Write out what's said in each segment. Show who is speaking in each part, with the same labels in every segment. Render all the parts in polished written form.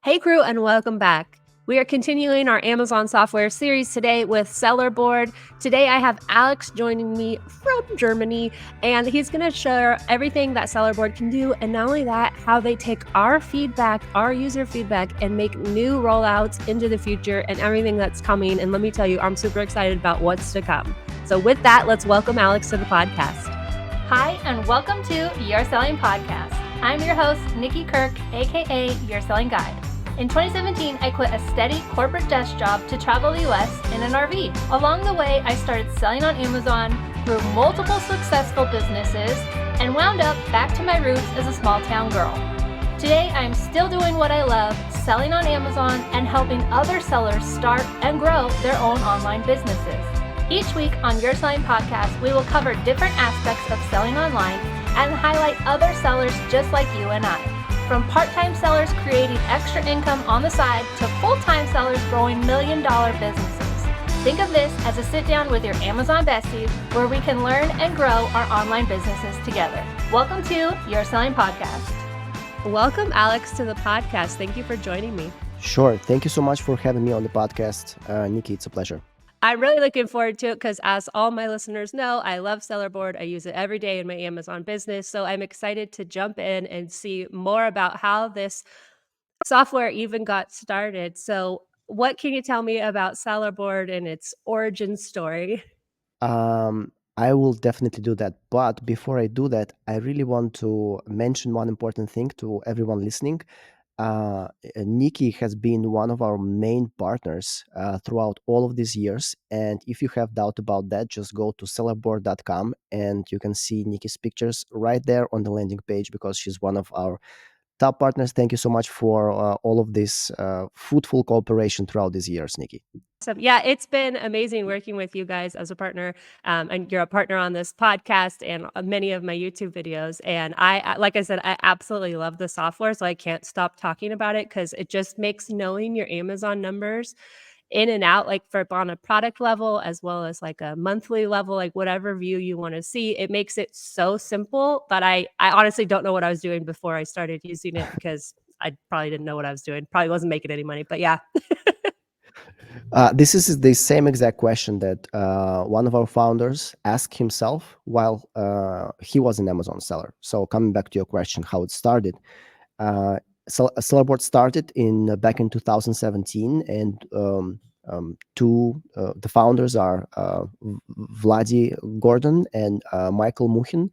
Speaker 1: Hey crew, and welcome back. We are continuing our Amazon software series today with SellerBoard. Today I have Alex joining me from Germany, and he's going to share everything that SellerBoard can do, and not only that, how they take our feedback, our user feedback, and make new rollouts into the future and everything that's coming. And let me tell you, I'm super excited about what's to come. So with that, let's welcome Alex to the podcast.
Speaker 2: Hi, and welcome to Your Selling Podcast. I'm your host, Nikki Kirk, aka Your Selling Guide. In 2017, I quit a steady corporate desk job to travel the US in an RV. Along the way, I started selling on Amazon, grew multiple successful businesses, and wound up back to my roots as a small town girl. Today, I'm still doing what I love, selling on Amazon and helping other sellers start and grow their own online businesses. Each week on Your Selling Podcast, we will cover different aspects of selling online and highlight other sellers just like you and I. From part-time sellers creating extra income on the side to full-time sellers growing million-dollar businesses. Think of this as a sit-down with your Amazon besties where we can learn and grow our online businesses together. Welcome to Your Selling Podcast.
Speaker 1: Welcome, Alex, to the podcast. Thank you for joining me.
Speaker 3: Sure. Thank you so much for having me on the podcast. Nikki, it's a pleasure.
Speaker 1: I'm really looking forward to it because, as all my listeners know, I love SellerBoard. I use it every day in my Amazon business. So I'm excited to jump in and see more about how this software even got started. So what can you tell me about SellerBoard and its origin story?
Speaker 3: I will definitely do that. But before I do that, I really want to mention one important thing to everyone listening. Nikki has been one of our main partners throughout all of these years. And if you have doubt about that, just go to sellerboard.com and you can see Nikki's pictures right there on the landing page because she's one of our top partners. Thank you so much for all of this fruitful cooperation throughout these years, Nikki.
Speaker 1: Awesome. Yeah, it's been amazing working with you guys as a partner. And you're a partner on this podcast and many of my YouTube videos. And like I said, I absolutely love the software. So I can't stop talking about it because it just makes knowing your Amazon numbers in and out, like on a product level, as well as like a monthly level, like whatever view you want to see. It makes it so simple that I honestly don't know what I was doing before I started using it because I probably didn't know what I was doing. Probably wasn't making any money, but yeah.
Speaker 3: This is the same exact question that one of our founders asked himself while he was an Amazon seller. So coming back to your question, how it started, SellerBoard started back in 2017, and the founders are Vladi Gordon and Michael Muhin.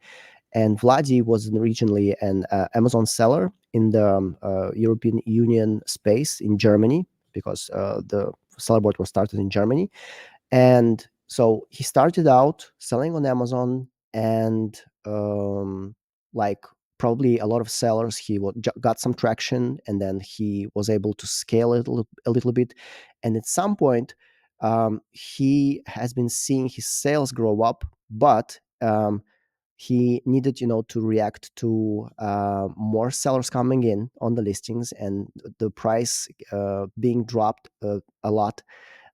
Speaker 3: And Vladi was originally an Amazon seller in the European Union space in Germany because the SellerBoard was started in Germany. And so he started out selling on Amazon, and like probably a lot of sellers, he got some traction, and then he was able to scale it a little bit. And at some point, he has been seeing his sales grow up, but he needed to react to more sellers coming in on the listings and the price being dropped a lot.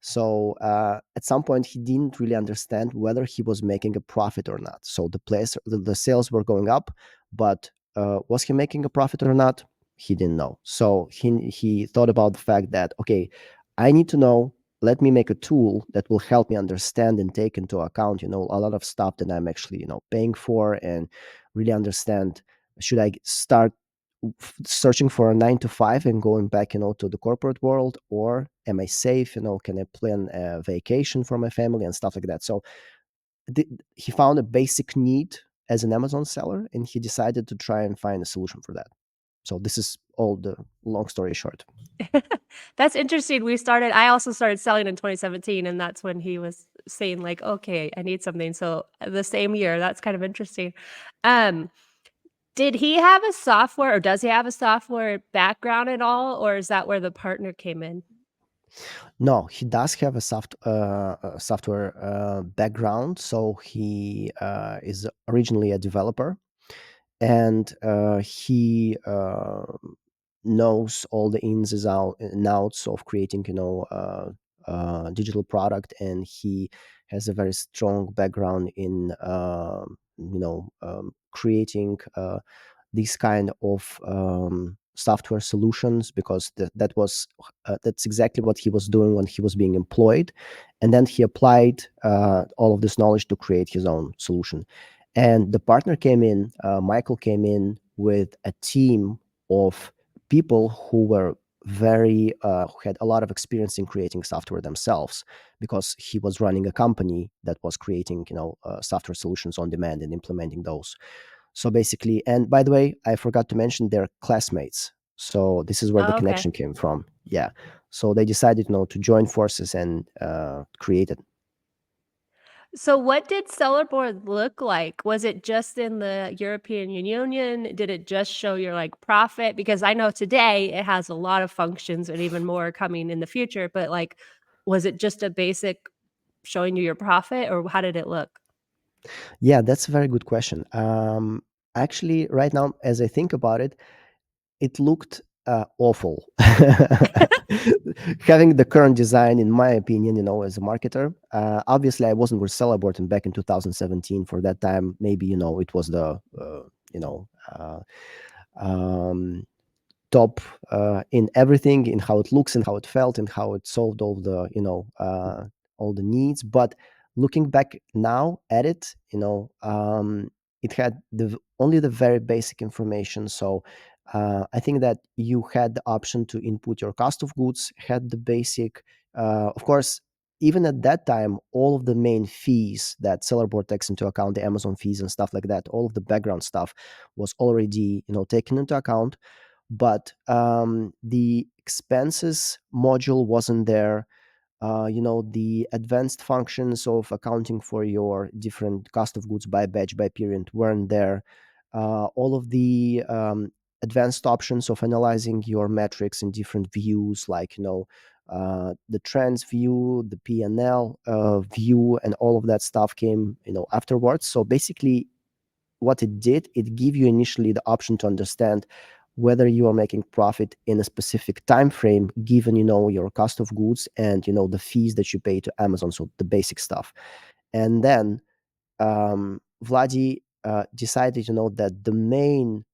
Speaker 3: So at some point he didn't really understand whether he was making a profit or not. So the sales were going up, but was he making a profit or not? He didn't know. So he thought about the fact that, okay, I need to know, let me make a tool that will help me understand and take into account, a lot of stuff that I'm actually, paying for, and really understand, should I start searching for a 9 to 5 and going back, to the corporate world, or am I safe? Can I plan a vacation for my family and stuff like that? So he found a basic need as an Amazon seller, and he decided to try and find a solution for that. So this is all the long story short.
Speaker 1: That's interesting. I also started selling in 2017, and that's when he was saying like, okay, I need something. So the same year, that's kind of interesting. Did he have a software, or does he have a software background at all? Or is that where the partner came in?
Speaker 3: No, he does have a software background. So he is originally a developer, and he knows all the ins and outs of creating, digital product, and he has a very strong background in, creating these kind of software solutions, because that's exactly what he was doing when he was being employed. And then he applied all of this knowledge to create his own solution. And the partner came in, Michael came in with a team of people who were who had a lot of experience in creating software themselves, because he was running a company that was creating software solutions on demand and implementing those. So basically, and by the way, I forgot to mention they're classmates. So this is where the
Speaker 1: Oh, okay.
Speaker 3: connection came from. Yeah. So they decided, to join forces and create it.
Speaker 1: So what did SellerBoard look like? Was it just in the European Union? Did it just show your like profit? Because I know today it has a lot of functions and even more coming in the future, but like, was it just a basic showing you your profit, or how did it look?
Speaker 3: Yeah, that's a very good question. Actually, right now, as I think about it, it looked awful. Having the current design, in my opinion, as a marketer, obviously I wasn't with SellerBoard and back in 2017. For that time, maybe it was the you know uh, um, top in everything, in how it looks and how it felt and how it solved all the needs. But looking back now at it, it had only the very basic information. So I think that you had the option to input your cost of goods, had the basic, of course. Even at that time, all of the main fees that SellerBoard takes into account, the Amazon fees and stuff like that, all of the background stuff was already taken into account. But the expenses module wasn't there. The advanced functions of accounting for your different cost of goods by batch, by period weren't there. All of the advanced options of analyzing your metrics in different views, like the trends view, the P&L view, and all of that stuff came afterwards. So basically, what it did, it gave you initially the option to understand whether you are making profit in a specific time frame, given your cost of goods and the fees that you pay to Amazon, so the basic stuff. And then Vladi decided, that the main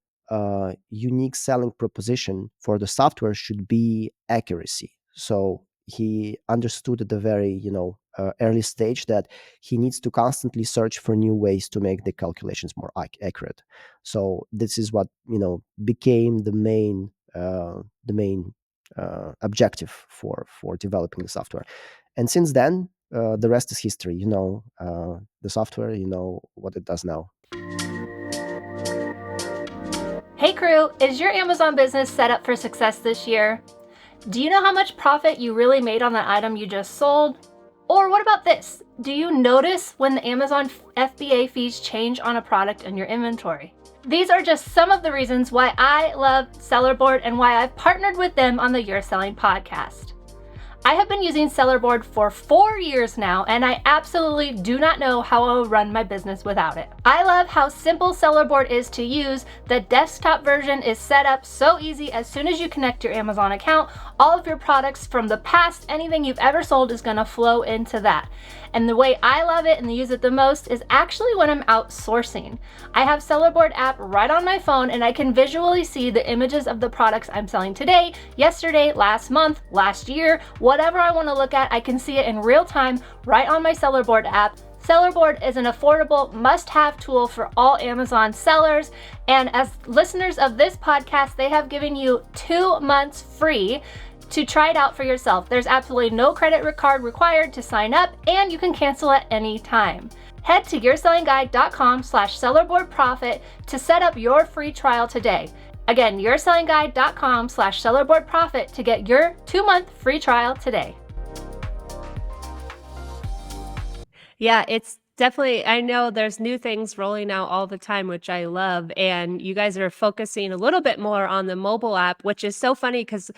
Speaker 3: unique selling proposition for the software should be accuracy. So he understood at the very, early stage that he needs to constantly search for new ways to make the calculations more accurate. So this is what became the main objective for developing the software. And since then, the rest is history. The software, what it does now.
Speaker 2: Hey crew, is your Amazon business set up for success this year? Do you know how much profit you really made on the item you just sold? Or what about this? Do you notice when the Amazon FBA fees change on a product in your inventory? These are just some of the reasons why I love SellerBoard and why I've partnered with them on the You're Selling podcast. I have been using SellerBoard for 4 years now, and I absolutely do not know how I would run my business without it. I love how simple SellerBoard is to use. The desktop version is set up so easy. As soon as you connect your Amazon account, all of your products from the past, anything you've ever sold, is gonna flow into that. And the way I love it and use it the most is actually when I'm outsourcing. I have SellerBoard app right on my phone, and I can visually see the images of the products I'm selling today, yesterday, last month, last year, whatever I want to look at. I can see it in real time right on my SellerBoard app. SellerBoard is an affordable must-have tool for all Amazon sellers. And as listeners of this podcast, they have given you 2 months free to try it out for yourself. There's absolutely no credit card required to sign up, and you can cancel at any time. Head to yoursellingguide.com/sellerboardprofit to set up your free trial today. Again, yoursellingguide.com/sellerboardprofit to get your 2-month free trial today.
Speaker 1: Yeah, it's definitely, I know there's new things rolling out all the time, which I love. And you guys are focusing a little bit more on the mobile app, which is so funny because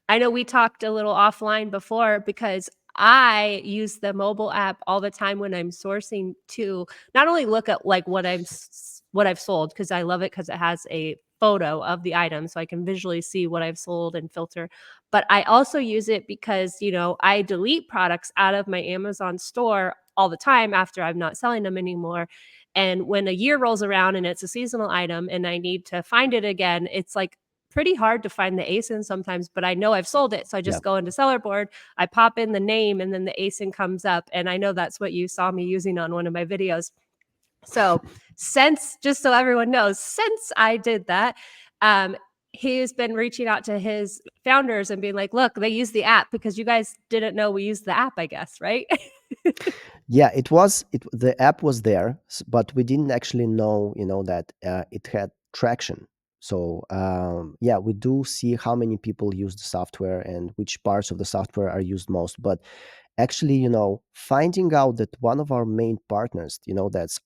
Speaker 1: I know we talked a little offline before, because I use the mobile app all the time when I'm sourcing to not only look at like what I've sold, because I love it because it has a photo of the item so I can visually see what I've sold and filter. But I also use it because, I delete products out of my Amazon store all the time after I'm not selling them anymore. And when a year rolls around and it's a seasonal item and I need to find it again, it's like pretty hard to find the ASIN sometimes, but I know I've sold it. So I
Speaker 3: Yeah.
Speaker 1: just go into SellerBoard, I pop in the name, and then the ASIN comes up. And I know that's what you saw me using on one of my videos. So just so everyone knows, since I did that, he's been reaching out to his founders and being like, look, they use the app because you guys didn't know we used the app, I guess, right?
Speaker 3: Yeah, the app was there, but we didn't actually know, that it had traction. So yeah, we do see how many people use the software and which parts of the software are used most. But actually, finding out that one of our main partners, that's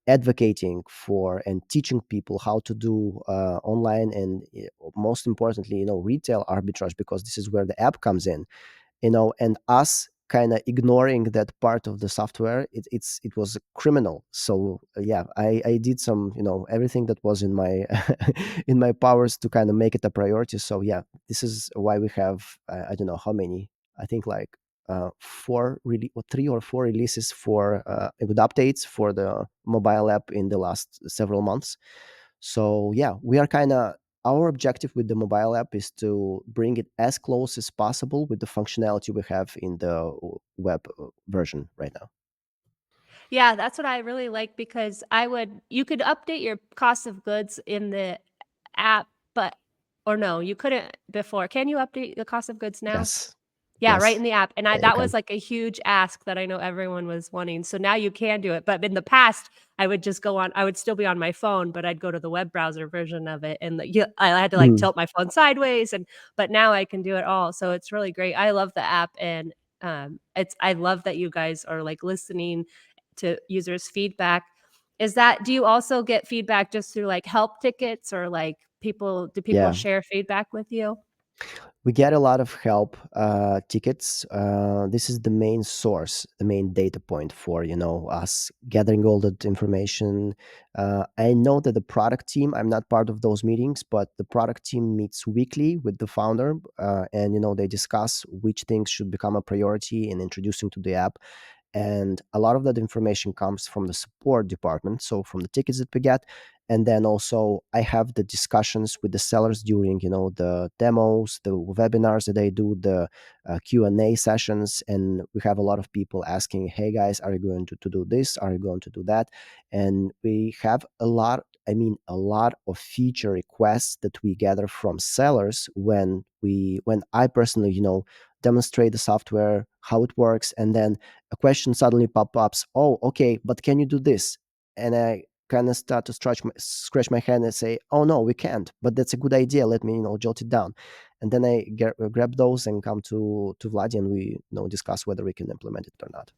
Speaker 3: advocating for and teaching people how to do online and most importantly, retail arbitrage, because this is where the app comes in, and us kind of ignoring that part of the software, it was criminal. So yeah, I did some, everything that was in my in my powers to kind of make it a priority. So yeah, this is why we have I don't know how many, I think like three or four releases for with updates for the mobile app in the last several months. So yeah, we are kind of, our objective with the mobile app is to bring it as close as possible with the functionality we have in the web version right now.
Speaker 1: Yeah, that's what I really like because you could update your cost of goods in the app, but or no, you couldn't before. Can you update the cost of goods now?
Speaker 3: Yes.
Speaker 1: Yeah, right in
Speaker 3: Yes.
Speaker 1: the app, and
Speaker 3: Yeah, you
Speaker 1: that was,
Speaker 3: can.
Speaker 1: like, a huge ask that I know everyone was wanting, so now you can do it, but in the past, I would still be on my phone, but I'd go to the web browser version of it, and, I had to, like,
Speaker 3: Mhm.
Speaker 1: tilt my phone sideways, but now I can do it all, so it's really great. I love the app, and, I love that you guys are, like, listening to users' feedback. Do you also get feedback just through, like, help tickets or, like, do people
Speaker 3: Yeah.
Speaker 1: share feedback with you?
Speaker 3: We get a lot of help tickets. This is the main source, the main data point for us gathering all that information. I know that the product team, I'm not part of those meetings, but the product team meets weekly with the founder, and they discuss which things should become a priority in introducing to the app. And a lot of that information comes from the support department, so from the tickets that we get. And then also I have the discussions with the sellers during the demos, the webinars that they do, the Q&A sessions. And we have a lot of people asking, hey guys, are you going to do this, are you going to do that? And we have a lot of feature requests that we gather from sellers when I personally demonstrate the software, how it works, and then a question suddenly pop ups. Oh, okay, but can you do this? And I kind of start to scratch my head and say, oh no, we can't. But that's a good idea. Let me jot it down. And then I grab those and come to Vladi, and we discuss whether we can implement it or not.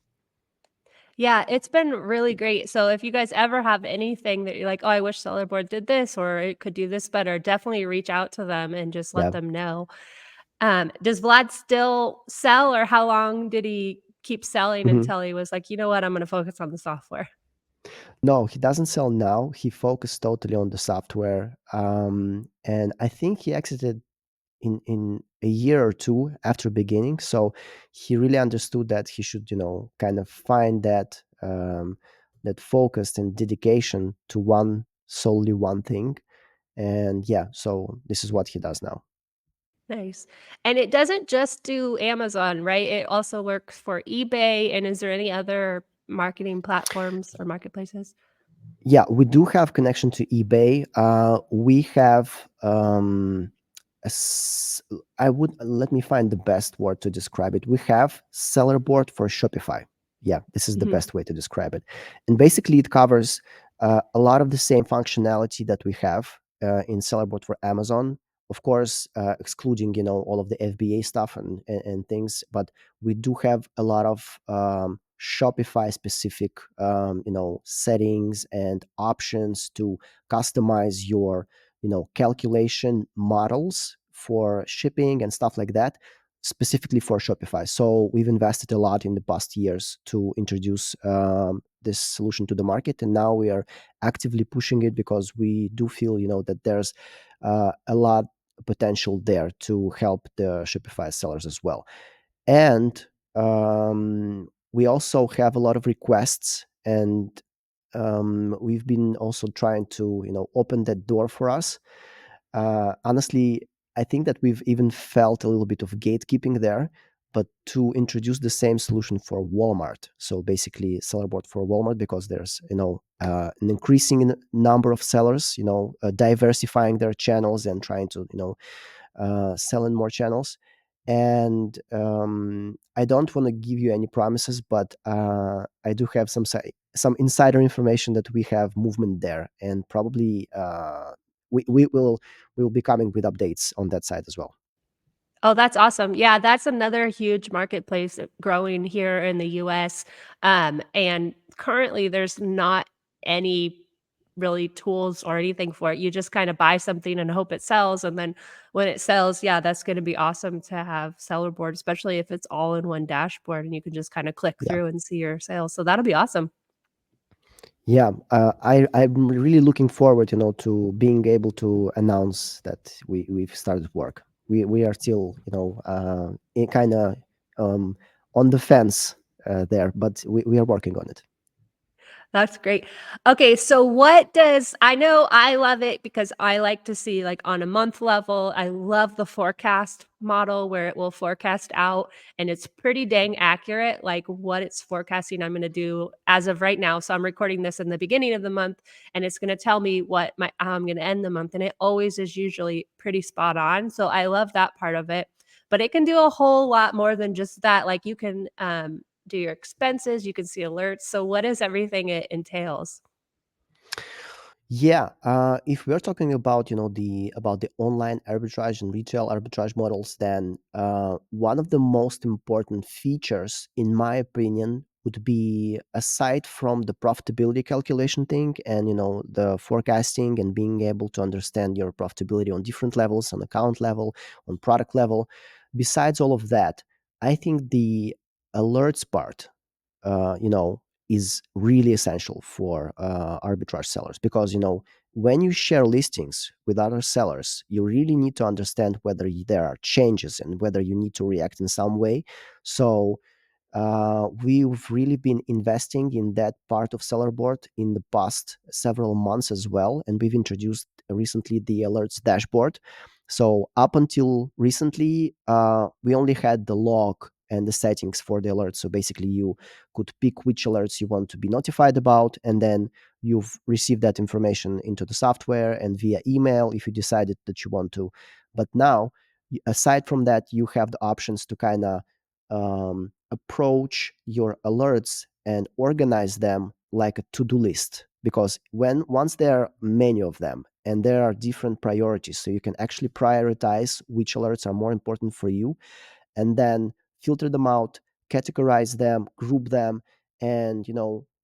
Speaker 1: Yeah, it's been really great. So if you guys ever have anything that you're like, "Oh, I wish SellerBoard did this or it could do this better," definitely reach out to them and just let
Speaker 3: Yeah.
Speaker 1: them know. Does Vlad still sell, or how long did he keep selling
Speaker 3: Mhm.
Speaker 1: until he was like, "You know what? I'm gonna focus on the software."
Speaker 3: No, he doesn't sell now. He focused totally on the software, and I think he exited in a year or two after beginning. So he really understood that he should kind of find that focus and dedication to solely one thing. And yeah, so this is what he does now.
Speaker 1: Nice. And it doesn't just do Amazon, right? It also works for eBay, and is there any other marketing platforms or marketplaces?
Speaker 3: Yeah, we do have connection to eBay. We have a s- I would let me find the best word to describe it. We have SellerBoard for Shopify. Yeah, this is the
Speaker 1: Mhm.
Speaker 3: best way to describe it. And basically, it covers a lot of the same functionality that we have in SellerBoard for Amazon. Of course, excluding all of the FBA stuff and things, but we do have a lot of Shopify specific settings and options to customize your calculation models for shipping and stuff like that, specifically for Shopify. So we've invested a lot in the past years to introduce this solution to the market, and now we are actively pushing it because we do feel that there's a lot potential there to help the Shopify sellers as well. And we also have a lot of requests, and we've been also trying to open that door for us. Honestly, I think that we've even felt a little bit of gatekeeping there, but to introduce the same solution for Walmart. So basically, SellerBoard for Walmart, because there's an increasing number of sellers, diversifying their channels and trying to sell in more channels. And I don't want to give you any promises, but I do have some insider information that we have movement there, and probably we will be coming with updates on that side as well.
Speaker 1: Oh, that's awesome. Yeah, that's another huge marketplace growing here in the US. And currently there's not any really tools or anything for it. You just kind of buy something and hope it sells. And then when it sells, yeah, that's going to be awesome to have SellerBoard, especially if it's all in one dashboard and you can just kind of click
Speaker 3: Yeah.
Speaker 1: through and see your sales. So that'll be awesome.
Speaker 3: Yeah, I'm really looking forward, to being able to announce that we've started work. We are still, in kind of um, on the fence there, but we are working on it.
Speaker 1: That's great. Okay, so what does I know I love it because I like to see like on a month level. I love the forecast model where it will forecast out and it's pretty dang accurate like what it's forecasting I'm going to do as of right now. So I'm recording this in the beginning of the month and it's going to tell me what my how I'm going to end the month and it always is usually pretty spot on. So I love that part of it. But it can do a whole lot more than just that. Like you can do your expenses, you can see alerts. So what is everything it entails?
Speaker 3: Yeah, if we're talking about the online arbitrage and retail arbitrage models, then one of the most important features, in my opinion, would be, aside from the profitability calculation thing and the forecasting and being able to understand your profitability on different levels, on account level, on product level. Besides all of that, I think the alerts part you know, is really essential for arbitrage sellers, because when you share listings with other sellers, you really need to understand whether there are changes and whether you need to react in some way. So we've really been investing in that part of SellerBoard in the past several months as well, and we've introduced recently the alerts dashboard. So up until recently, we only had the log and the settings for the alerts. So basically, you could pick which alerts you want to be notified about, and then you've received that information into the software and via email if you decided that you want to. But now, aside from that, you have the options to kind of approach your alerts and organize them like a to-do list, because once there are many of them and there are different priorities, so you can actually prioritize which alerts are more important for you, and then filter them out, categorize them, group them, and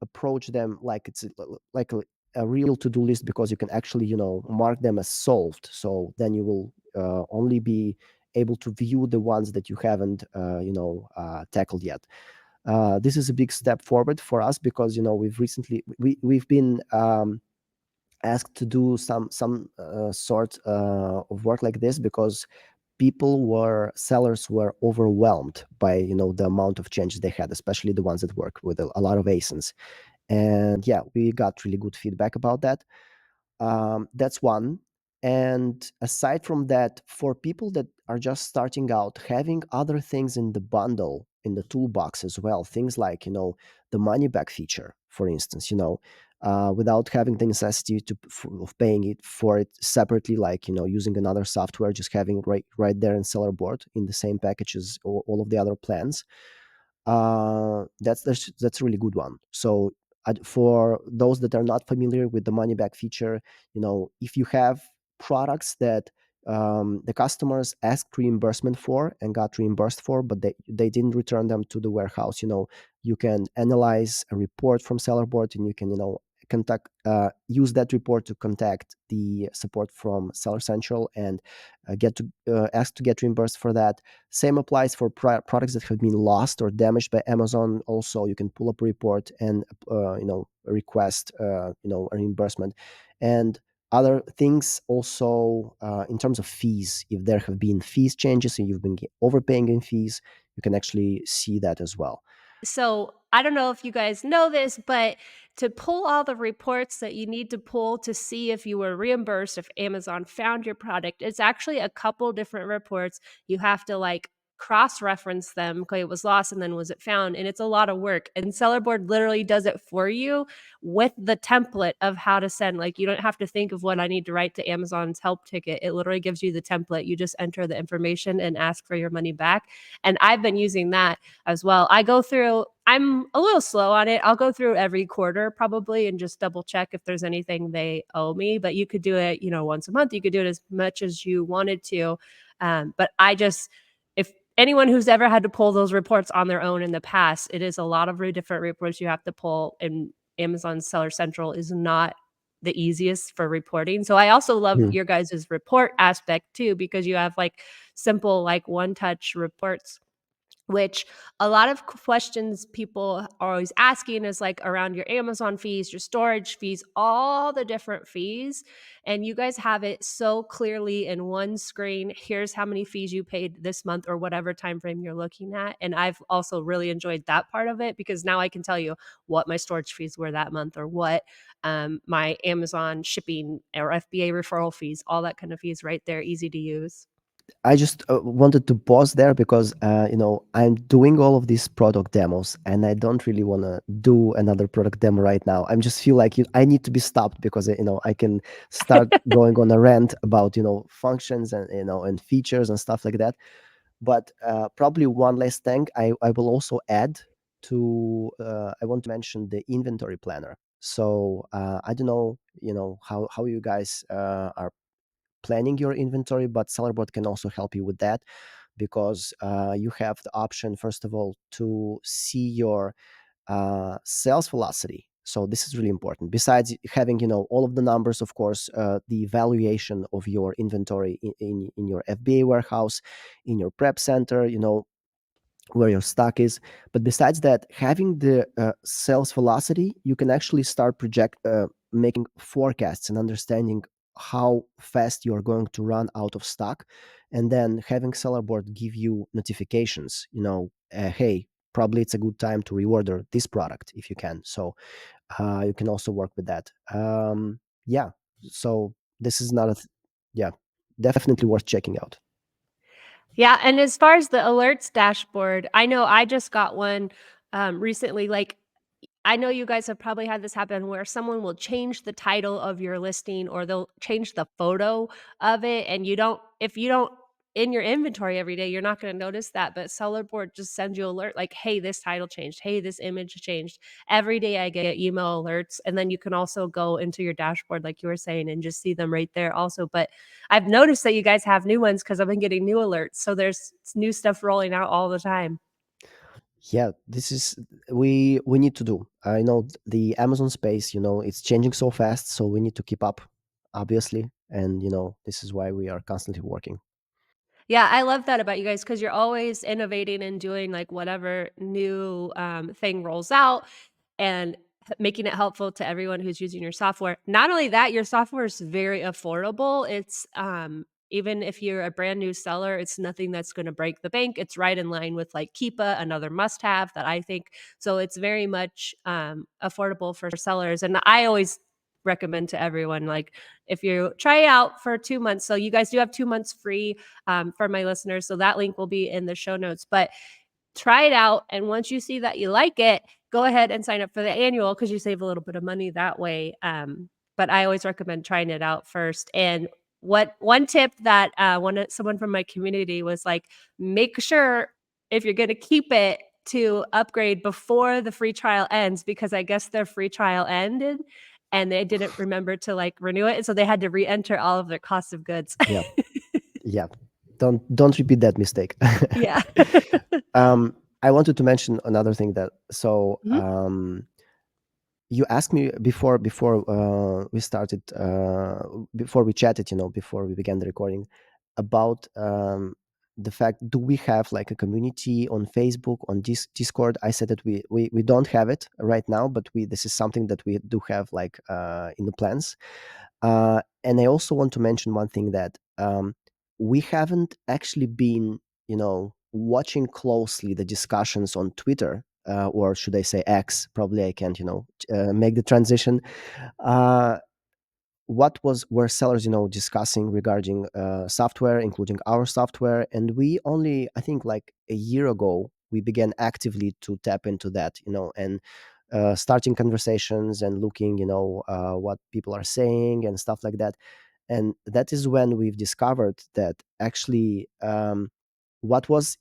Speaker 3: approach them like it's like a real to-do list, because you can actually mark them as solved. So then you will only be able to view the ones that you haven't tackled yet. This is a big step forward for us, because we've been asked to do some sort of work like this, because sellers were overwhelmed by the amount of changes they had, especially the ones that work with a lot of asins. And yeah, we got really good feedback about that. That's one. And aside from that, for people that are just starting out, having other things in the bundle, in the toolbox as well, things like the money back feature, for instance, without having the necessity of paying it for it separately, like using another software, just having it right there in SellerBoard in the same package as all of the other plans. That's a really good one. So for those that are not familiar with the money back feature, if you have products that the customers asked reimbursement for and got reimbursed for, but they didn't return them to the warehouse, you can analyze a report from SellerBoard, and you can use that report to contact the support from Seller Central and get to ask to get reimbursed for that. Same applies for products that have been lost or damaged by Amazon. Also, you can pull up a report and request a reimbursement. And other things also, in terms of fees, if there have been fees changes and you've been overpaying in fees, you can actually see that as well.
Speaker 1: So I don't know if you guys know this, but to pull all the reports that you need to pull to see if you were reimbursed, if Amazon found your product, it's actually a couple different reports. You have to like cross-reference them. Okay, it was lost and then was it found? And it's a lot of work. And SellerBoard literally does it for you with the template of how to send. Like, you don't have to think of what I need to write to Amazon's help ticket. It literally gives you the template. You just enter the information and ask for your money back. And I've been using that as well. I'm a little slow on it. I'll go through every quarter probably and just double check if there's anything they owe me. But you could do it, once a month. You could do it as much as you wanted to. But if anyone who's ever had to pull those reports on their own in the past, it is a lot of different reports you have to pull. And Amazon Seller Central is not the easiest for reporting. So I also love
Speaker 3: Hmm.
Speaker 1: your guys' report aspect too, because you have like simple, like one-touch reports, which a lot of questions people are always asking is like around your Amazon fees, your storage fees, all the different fees. And you guys have it so clearly in one screen. Here's how many fees you paid this month or whatever time frame you're looking at. And I've also really enjoyed that part of it, because now I can tell you what my storage fees were that month, or what my Amazon shipping or FBA referral fees, all that kind of fees right there, easy to use.
Speaker 3: I just wanted to pause there because I'm doing all of these product demos, and I don't really want to do another product demo right now. I just feel like I need to be stopped because I can start going on a rant about functions and and features and stuff like that. But probably one last thing I will also add I want to mention the inventory planner. So I don't know how you guys are planning your inventory, but SellerBoard can also help you with that, because you have the option, first of all, to see your sales velocity. So this is really important. Besides having all of the numbers, of course, the evaluation of your inventory in your FBA warehouse, in your prep center, where your stock is. But besides that, having the sales velocity, you can actually start making forecasts and understanding how fast you are going to run out of stock, and then having SellerBoard give you notifications. Hey, probably it's a good time to reorder this product if you can. So you can also work with that. Yeah. So this is not yeah, definitely worth checking out.
Speaker 1: Yeah, and as far as the alerts dashboard, I know I just got one recently. Like, I know you guys have probably had this happen where someone will change the title of your listing, or they'll change the photo of it, and if you don't in your inventory every day, you're not going to notice that. But SellerBoard just sends you alert like, hey, this title changed. Hey, this image changed. Every day I get email alerts, and then you can also go into your dashboard, like you were saying, and just see them right there also. But I've noticed that you guys have new ones because I've been getting new alerts. So there's new stuff rolling out all the time.
Speaker 3: Yeah, this is we need to do. I know the Amazon space, it's changing so fast, so we need to keep up, obviously, and this is why we are constantly working.
Speaker 1: Yeah, I love that about you guys, because you're always innovating and doing like whatever new thing rolls out, and making it helpful to everyone who's using your software. Not only that, your software is very affordable. It's even if you're a brand new seller, it's nothing that's going to break the bank. It's right in line with like Keepa, another must have that I think. So it's very much affordable for sellers. And I always recommend to everyone, like, if you try it out for 2 months, so you guys do have 2 months free for my listeners. So that link will be in the show notes. But try it out, and once you see that you like it, go ahead and sign up for the annual, because you save a little bit of money that way. But I always recommend trying it out first. And one tip that someone from my community was like, make sure if you're going to keep it, to upgrade before the free trial ends, because I guess their free trial ended and they didn't remember to like renew it, and so they had to re-enter all of their cost of goods.
Speaker 3: Yeah, yeah. Don't repeat that mistake.
Speaker 1: Yeah.
Speaker 3: I wanted to mention another thing that
Speaker 1: Mhm.
Speaker 3: you asked me before we started before we chatted, before we began the recording, about the fact, do we have like a community on Facebook, on Discord? I said that we don't have it right now, but this is something that we do have like in the plans. And I also want to mention one thing, that we haven't actually been watching closely the discussions on Twitter or should I say X? Probably I can't, make the transition. Uh, what were sellers, discussing regarding software, including our software, and we only, I think, like a year ago, we began actively to tap into that, and starting conversations and looking, what people are saying and stuff like that. And that is when we've discovered that actually, what was,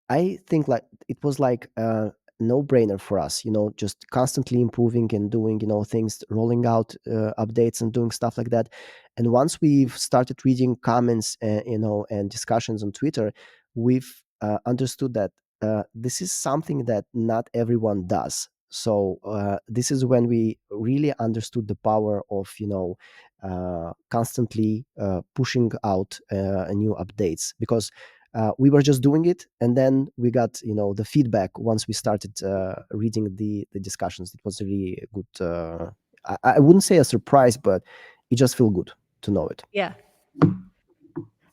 Speaker 3: I think, like it was like a no brainer for us, just constantly improving and doing, things, rolling out updates and doing stuff like that. And once we've started reading comments, and discussions on Twitter, we've understood that this is something that not everyone does. So this is when we really understood the power of, constantly pushing out new updates, because we were just doing it, and then we got, the feedback once we started reading the discussions. It was really a good, I wouldn't say a surprise, but it just felt good to know it.
Speaker 1: Yeah.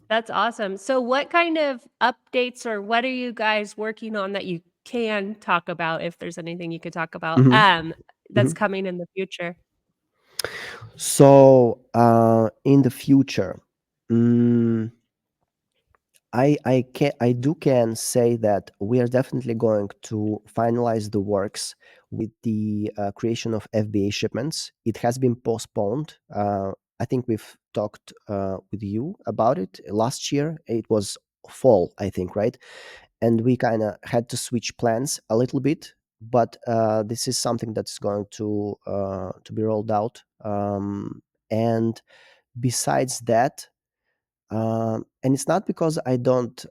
Speaker 1: That's awesome. So what kind of updates or what are you guys working on that you can talk about, if there's anything you could talk about,
Speaker 3: Mhm,
Speaker 1: that's
Speaker 3: mhm.
Speaker 1: coming in the future?
Speaker 3: So in the future, mm, I can say that we are definitely going to finalize the works with the creation of FBA shipments. It has been postponed. I think we've talked with you about it last year. It was fall, I think, right? And we kind of had to switch plans a little bit. But this is something that's going to be rolled out. And besides that, and it's not because I don't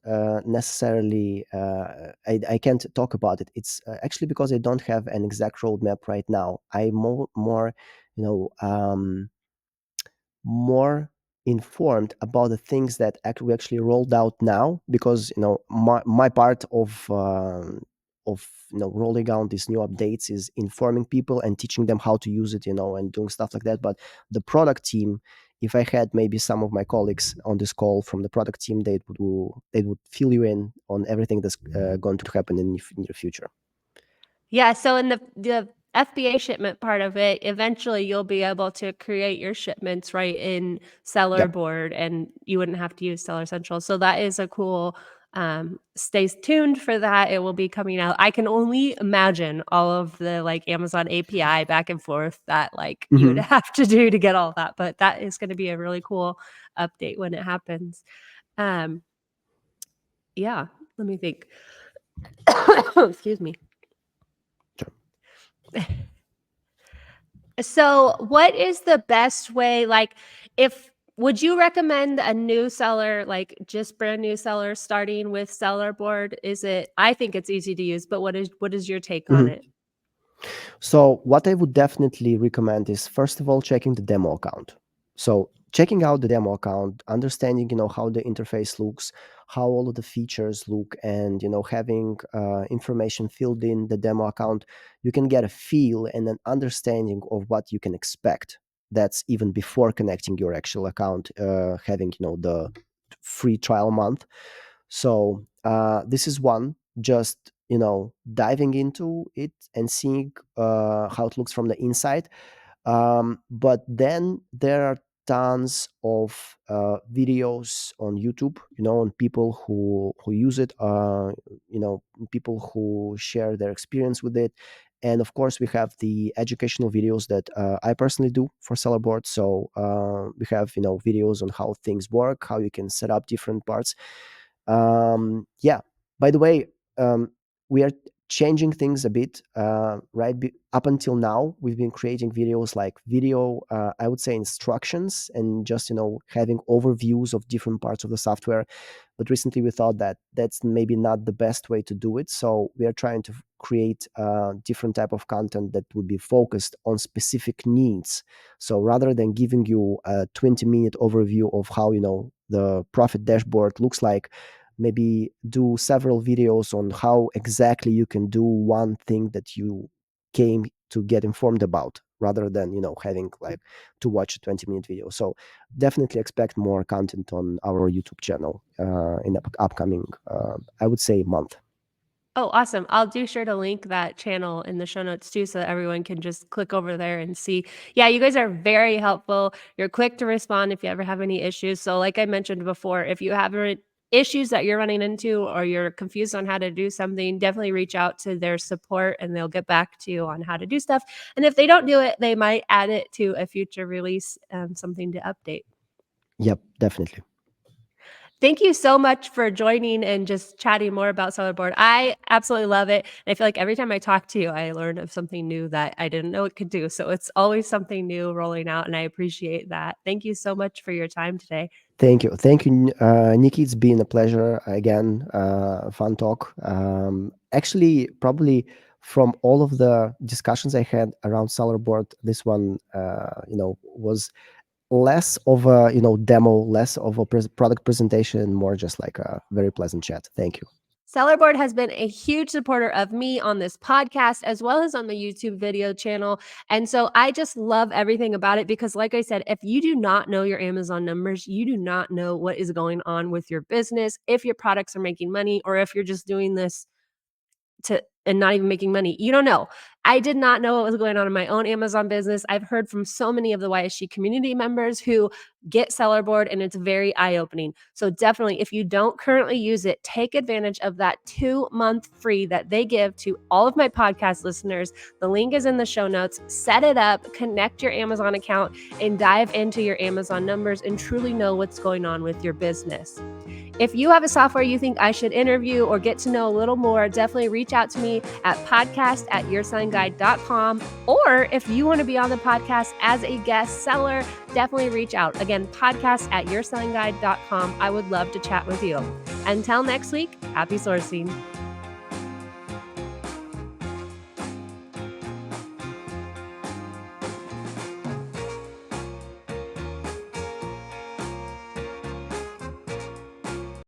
Speaker 3: necessarily, I can't talk about it. It's actually because I don't have an exact roadmap right now. I'm more, you know, um, more informed about the things that we actually rolled out now, because my part of rolling out these new updates is informing people and teaching them how to use it, and doing stuff like that. But the product team, if I had maybe some of my colleagues on this call from the product team, they would fill you in on everything that's going to happen in the near future.
Speaker 1: Yeah, so in the FBA shipment part of it, eventually you'll be able to create your shipments right in
Speaker 3: Yep.
Speaker 1: SellerBoard, and you wouldn't have to use Seller Central. So that is a cool, stay tuned for that. It will be coming out. I can only imagine all of the like Amazon API back and forth that like you would
Speaker 3: Hmm.
Speaker 1: have to do to get all that, but that is going to be a really cool update when it happens. Um, yeah, let me think. Excuse me. So, what is the best way, like, if would you recommend a new seller, like, just brand new seller starting with SellerBoard? Is it I think it's easy to use, but what is your take on it?
Speaker 3: So what I would definitely recommend is, first of all, checking the demo account. So checking out the demo account, understanding, how the interface looks, how all of the features look, and having information filled in the demo account, you can get a feel and an understanding of what you can expect. That's even before connecting your actual account, having the free trial month. So this is one, just diving into it and seeing how it looks from the inside. But then there are tons of videos on YouTube, on people who use it, people who share their experience with it. And of course, we have the educational videos that I personally do for SellerBoard. So we have videos on how things work, how you can set up different parts. Yeah. By the way, we are changing things a bit. Right. Up until now, we've been creating videos, like video, I would say, instructions, and just having overviews of different parts of the software. But recently, we thought that that's maybe not the best way to do it. So we are trying to create different type of content that would be focused on specific needs. So rather than giving you a 20-minute overview of how the profit dashboard looks like, maybe do several videos on how exactly you can do one thing that you came to get informed about, rather than having like to watch a 20-minute video. So definitely expect more content on our YouTube channel in the upcoming, I would say, month.
Speaker 1: Oh, awesome. I'll do sure to link that channel in the show notes too, so that everyone can just click over there and see. Yeah, you guys are very helpful. You're quick to respond if you ever have any issues. So like I mentioned before, if you have issues that you're running into or you're confused on how to do something, definitely reach out to their support and they'll get back to you on how to do stuff. And if they don't do it, they might add it to a future release, something to update.
Speaker 3: Yep, definitely.
Speaker 1: Thank you so much for joining and just chatting more about SellerBoard. I absolutely love it. And I feel like every time I talk to you, I learn of something new that I didn't know it could do. So it's always something new rolling out, and I appreciate that. Thank you so much for your time today.
Speaker 3: Thank you. Nikki. It's been a pleasure again. Fun talk. Actually, probably from all of the discussions I had around SellerBoard, this one, was less of a demo, less of a product presentation, more just like a very pleasant chat. Thank you.
Speaker 1: SellerBoard has been a huge supporter of me on this podcast as well as on my YouTube video channel. And so I just love everything about it because, like I said, if you do not know your Amazon numbers, you do not know what is going on with your business, if your products are making money, or if you're just doing this and not even making money. You don't know. I did not know what was going on in my own Amazon business. I've heard from so many of the YSG community members who get SellerBoard, and it's very eye-opening. So definitely, if you don't currently use it, take advantage of that 2-month free that they give to all of my podcast listeners. The link is in the show notes. Set it up, connect your Amazon account, and dive into your Amazon numbers and truly know what's going on with your business. If you have a software you think I should interview or get to know a little more, definitely reach out to me at podcast@yoursellingguide.com. Or if you want to be on the podcast as a guest seller, definitely reach out. Again, podcast@yoursellingguide.com. I would love to chat with you. Until next week, happy sourcing.